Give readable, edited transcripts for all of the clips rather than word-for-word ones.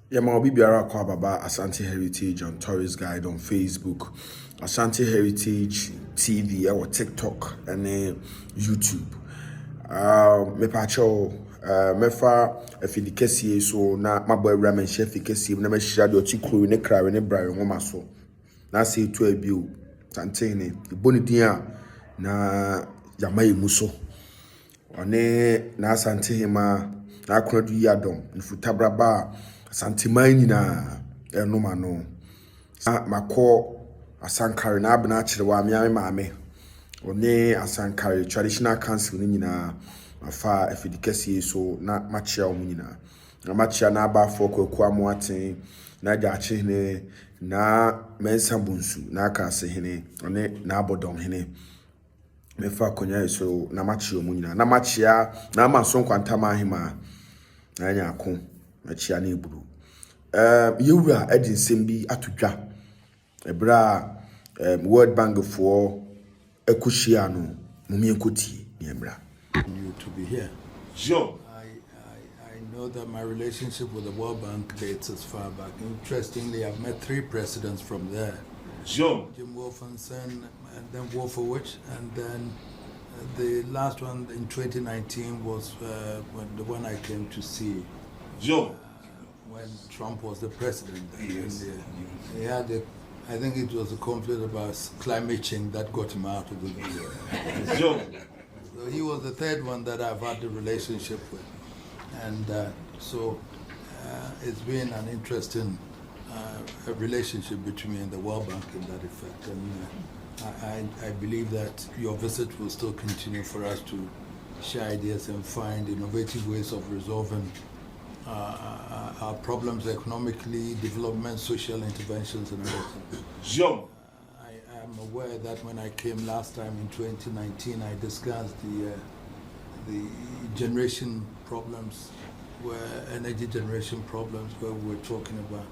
Yeah, my biara kwa baba Asante Heritage on Tourist Guide on Facebook, Asante Heritage TV or TikTok and YouTube. Me pacho mefa afidi kesi so na mabo ramen chef kesi na me hia de oti kru ne kra ne bra we ngoma so. Na se to abio tantene iboni din a na yamaye muso. One na Asante hima na akonadu yi adom nfutabraba Santimai nyina enoma no mako asankare na abena akire wa me maame one asankare traditional council ni nyina afa afidikasi so na machia o nyina na machia na aba afọ kwaku amoaten na gaache ne na mensa bunsu na aka ase hene one na abodom hene mefa konya so na machia o nyina na machia na amaso kwantama ahima na anya akon machia na eburu yewura edin sembi atodwa ebra World Bank for ekushia no mumienkoti ni emra you to be here. Sure. I know that my relationship with the World Bank dates as far back. Interestingly, I've met 3 presidents from there. Sure. Jim Wolfenson, and then Wolfowitz, and then the last one in 2019 was the one I came to see. Sure. When Trump was the president. Yes. He had I think it was a conflict about climate change that got him out of the video. Sure. So he was the 3rd one that I've had the relationship with. And so it's been an interesting relationship between me and the World Bank in that effect. And I believe that your visit will still continue for us to share ideas and find innovative ways of resolving our problems economically, development, social interventions, and everything. Sure. I am aware that when I came last time in 2019, I discussed the generation problems, energy generation problems, where we were talking about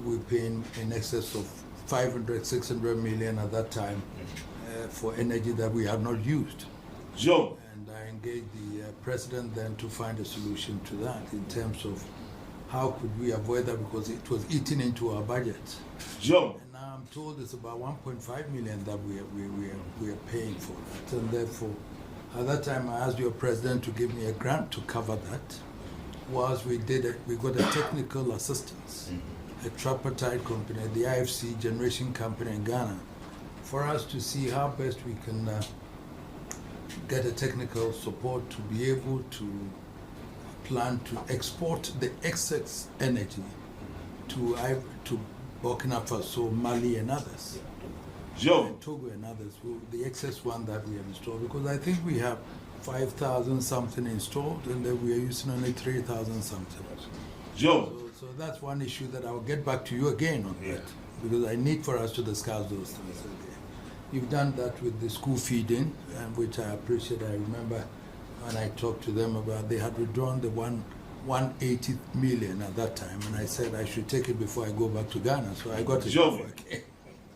we're paying in excess of 500, 600 million at that time for energy that we had not used. Sure. And I engaged the president then to find a solution to that in terms of how could we avoid that, because it was eating into our budget. Sure. And now I'm told it's about 1.5 million that we are paying for that. And therefore, at that time I asked your president to give me a grant to cover that. Whilst we did it, we got a technical assistance, a tripartite company, the IFC generation company in Ghana, for us to see how best we can get a technical support to be able to plan to export the excess energy to Burkina Faso, Mali, and others. Sure. And Togo and others, the excess one that we have installed, because I think we have 5,000 something installed, and then we are using only 3,000 something. Sure. So that's one issue that I'll get back to you again on that, because I need for us to discuss those things again. You've done that with the school feeding, which I appreciate. I remember when I talked to them about, they had withdrawn the 180 million at that time, and I said I should take it before I go back to Ghana, so I got it Sure. before I came.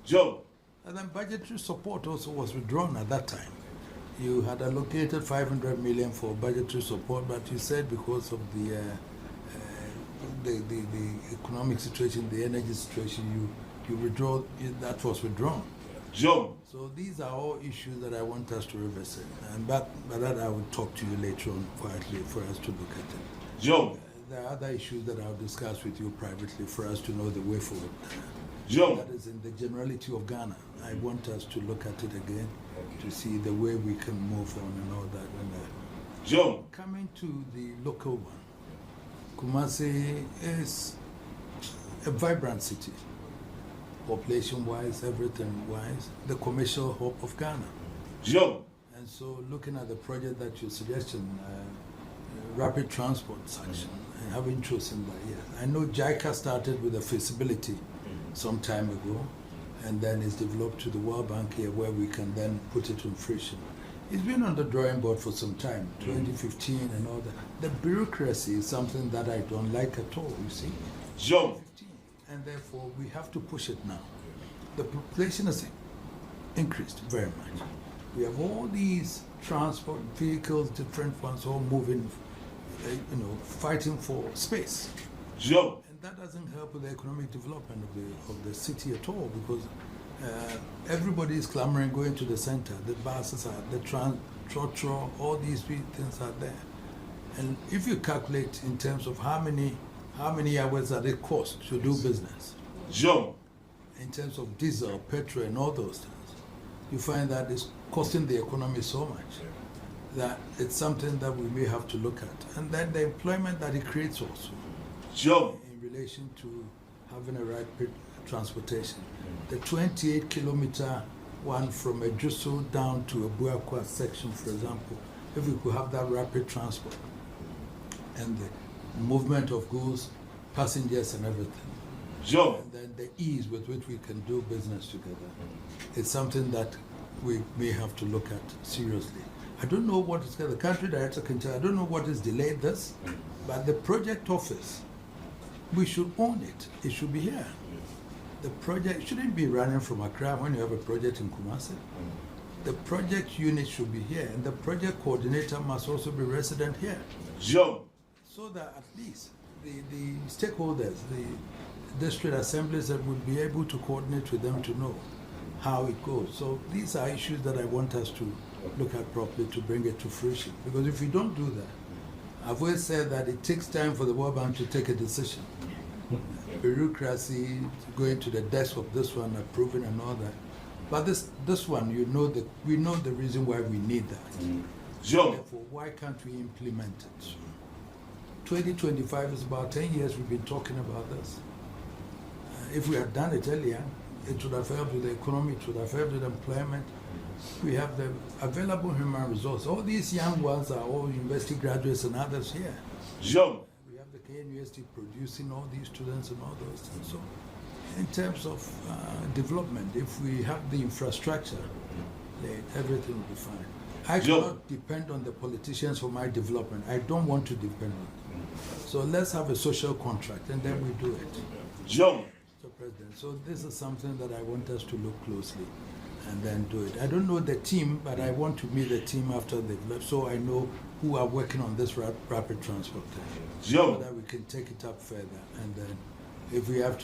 Sure. And then budgetary support also was withdrawn at that time. You had allocated 500 million for budgetary support, but you said because of the economic situation, the energy situation, you withdraw, that was withdrawn. Sure. So these are all issues that I want us to revisit, and but that I will talk to you later on quietly for us to look at it. Sure. There are other issues that I'll discuss with you privately for us to know the way forward. Sure. That is in the generality of Ghana. I want us to look at it again to see the way we can move on and all that. And, Sure. coming to the local one, Kumasi is a vibrant city, population-wise, everything-wise, the commercial hub of Ghana. Sure. And so looking at the project that you suggested, rapid transport section, I have interest in that, yes. I know JICA started with a feasibility some time ago, and then it's developed to the World Bank here where we can then put it in fruition. It's been on the drawing board for some time, 2015 and all that. The bureaucracy is something that I don't like at all, you see. Sure. And therefore, we have to push it now. The population has increased very much. We have all these transport vehicles, different ones, all moving, fighting for space. Sure. And that doesn't help with the economic development of the city at all, because everybody is clamoring going to the center. The buses are, the trotro, all these things are there. And if you calculate in terms of how many hours that it costs to do business, Jump. in terms of diesel, petrol, and all those things, you find that it's costing the economy so much that it's something that we may have to look at. And then the employment that it creates also Jump. in relation to having a rapid transportation. The 28-kilometer one from Ejuso down to a Buakwa section, for example, if we could have that rapid transport and the movement of goods, passengers and everything, Jump. and then the ease with which we can do business together, it's something that we may have to look at seriously. I don't know what is, the country director can tell, I don't know what has delayed this, but the project office, we should own it. It should be here. The project shouldn't be running from Accra when you have a project in Kumasi. The project unit should be here, and the project coordinator must also be resident here, Jump. so that at least the stakeholders, the district assemblies, that would be able to coordinate with them to know how it goes. So these are issues that I want us to look at properly to bring it to fruition. Because if we don't do that, I've always said that it takes time for the World Bank to take a decision. Bureaucracy, going to the desk of this one, approving and all that. But this one, we know the reason why we need that. Jump. Therefore, why can't we implement it? 2025 is about 10 years we've been talking about this. If we had done it earlier, it would have helped with the economy, it would have helped with employment. We have the available human resources. All these young ones are all university graduates and others here. Jump. We have the KNUST producing all these students and all those things. So, in terms of development, if we have the infrastructure, then everything will be fine. I cannot depend on the politicians for my development. I don't want to depend on them. So let's have a social contract, and then we do it. Jump. Mr. President, so this is something that I want us to look closely and then do it. I don't know the team, but I want to meet the team after they've left, so I know who are working on this rapid transport thing, so that we can take it up further. And then, if I have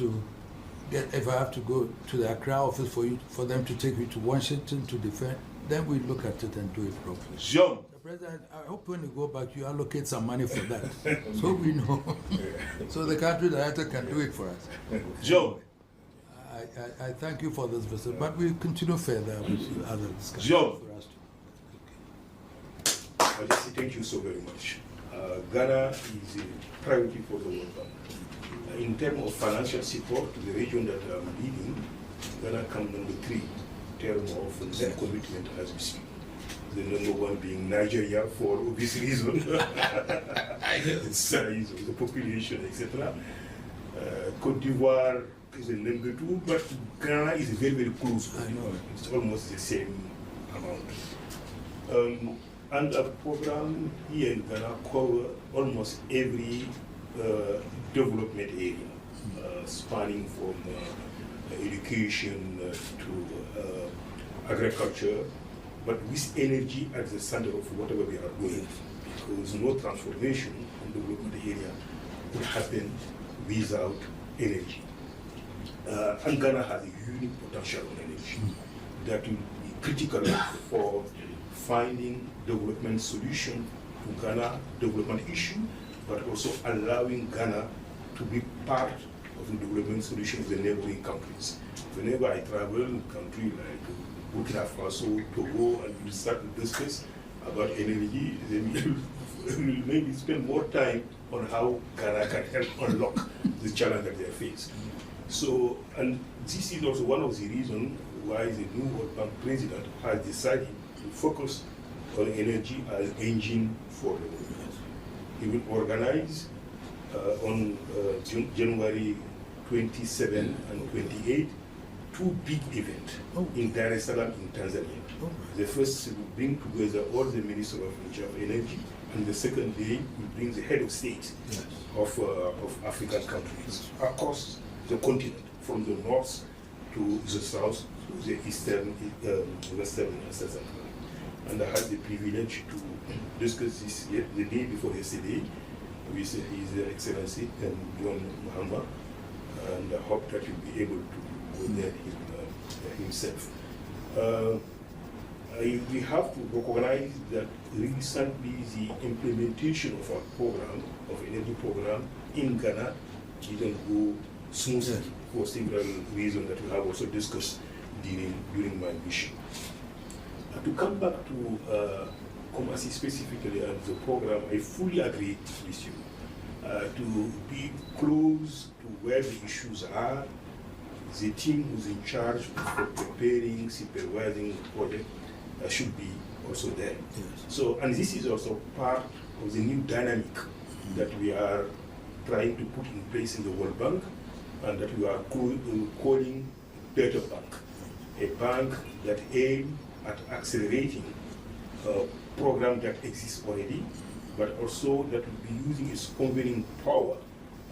to go to the Accra office for them to take me to Washington to defend, then we look at it and do it properly. Jump. Mr. President, I hope when you go back, you allocate some money for that, so we know, so the country director can do it for us. Jump. I thank you for this visit, but we'll continue further with other discussions. Joe. For us to. Majesty, thank you so very much. Ghana is a priority for the World Bank. In terms of financial support to the region that I'm leading, Ghana comes number 3 in terms of their commitment as we speak. The number 1 being Nigeria for obvious reasons, the size of the population, etc. Cote d'Ivoire is the number 2, but Ghana is very, very close. I know. It's almost the same amount. And our program here in Ghana cover almost every development area, spanning from education to agriculture, but with energy at the center of whatever we are doing, because no transformation in the development area would happen without energy. And Ghana has a unique potential on energy that will be critical for finding development solution to Ghana development issue, but also allowing Ghana to be part of the development solution of the neighboring countries. Whenever I travel in a country like Burkina Faso, Togo, and we start to discuss about energy, then we'll maybe spend more time on how Ghana can help unlock the challenge that they face. So, and this is also one of the reasons why the new World Bank president has decided to focus on energy as engine for development. He will organize on January 27 and 28 2 big events in Dar es Salaam in Tanzania. The first will bring together all the ministers of energy, and the second day will bring the head of state of African countries across the continent, from the north to the south to the eastern, western, and southern. And I had the privilege to discuss this the day before yesterday with His Excellency and John Mahama, and I hope that he'll be able to go there himself. We have to recognize that recently the implementation of our program, of energy program in Ghana, didn't go smoothly for several reasons that we have also discussed during my mission. To come back to Kumasi specifically and the program, I fully agree with you. To be close to where the issues are, the team who's in charge of preparing, supervising the project should be also there. Yes. So, and this is also part of the new dynamic that we are trying to put in place in the World Bank, and that we are calling Data Bank, a bank that aims at accelerating a program that exists already, but also that will be using its convening power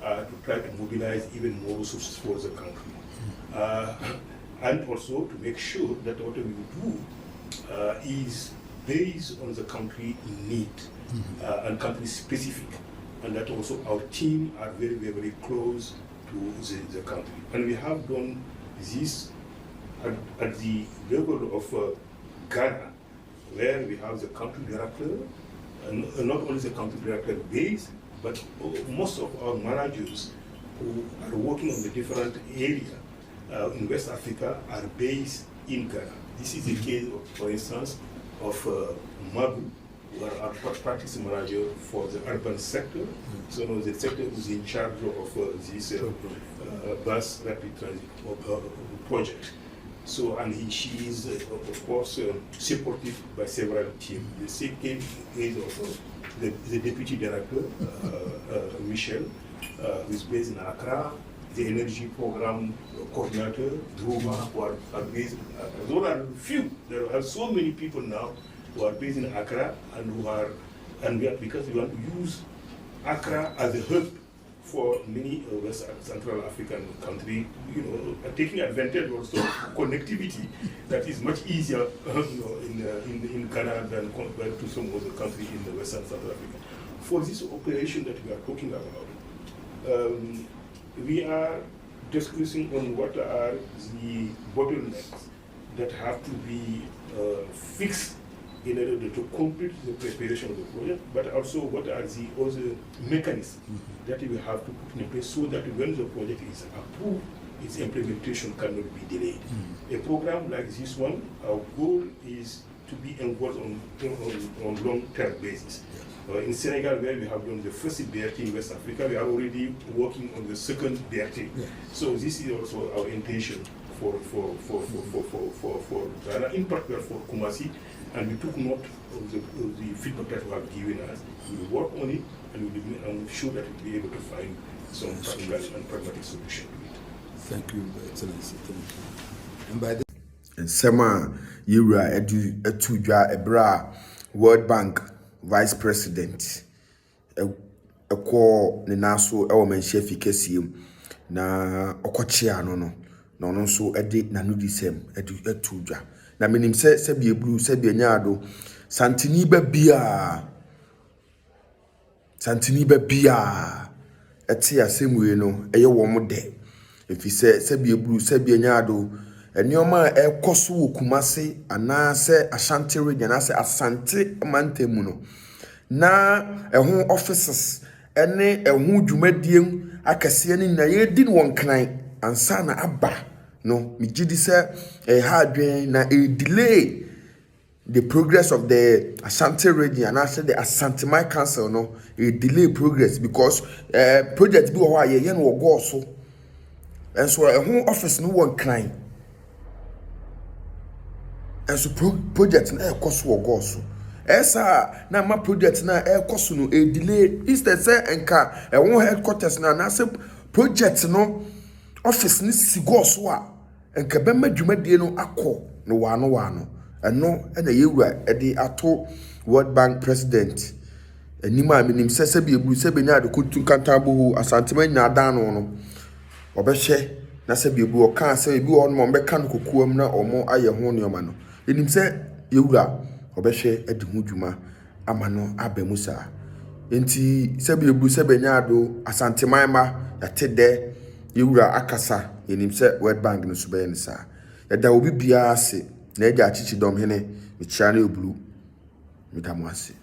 to try to mobilize even more resources for the country. And also to make sure that what we do is based on the country need and country specific, and that also our team are very, very, very close to the country. And we have done this at the level of Ghana, where we have the country director, and not only the country director base, but most of our managers who are working on the different areas in West Africa are based in Ghana. This is the case, of, for instance, of Mabu, who are our practice manager for the urban sector. So the sector who's in charge of this bus rapid transit project. So, and she is, of course, supported by several teams. The same case is of the deputy director, Michel, who is based in Accra, the energy program coordinator, Druma, who are based in Accra. Those are few. There are so many people now who are based in Accra and who are, and because we want to use Accra as a hub for many West Central African countries, taking advantage also of connectivity that is much easier in Ghana than compared to some other countries in the Western South Africa. For this operation that we are talking about, we are discussing on what are the bottlenecks that have to be fixed in order to complete the preparation of the project, but also what are the other mechanisms that we have to put in place so that when the project is approved, its implementation cannot be delayed. A program like this one, our goal is to be involved on long-term basis. In Senegal, where we have done the first BRT in West Africa, we are already working on the second BRT. Yeah. So this is also our intention for Ghana, in particular for Kumasi, and we took note of the feedback that we have given us. We will work on it, and I'm sure that we'll be able to find some practical and pragmatic solution to it. Thank you, Excellency. Thank you. And by the Sema Yura Etudwa Ebra, World Bank Vice President, a call Ninaso Elman Shefi Kesium, na Okochia no so edit na nudisem etudwa. Na menim se bie blue se bie nyaado santini ba bia eti asemwe no eye wo mo de efi se bie blue se bie nyaado enioma ekoso wo Kumasi ana se Ashanti region ana se Asante mantemu no na eho offices ene eho dwumadiem akase ne na ye di won kran ansa na aba no mi gidi say hardware na delay the progress of the Ashanti region and actually the Asante Mai Council no delay progress because project bi wo aye ye no go so and so office no one crying and so project na cost wo go so esa na ma project na cost no delay instead say enka headquarters na say project no office ni sisi go so a enka be madwumadie no akọ no wano eno na yewura ede ato World Bank president anima minim sese bi ebu se benya de kutu kantabo asantema nya dan no obehye na se bi ebu o kan se ebi o no be kan kokuam na omo aye ho ne oma no enim se yewura obehye ade ho dwuma ama no abamusa enti sebe ebu sebe nyaado asanteman ma yate de yewura akasa yenim se World Bank no so be ne sa yada obi bia ase na eja achichi dom hene me chia na ebulu metamu ase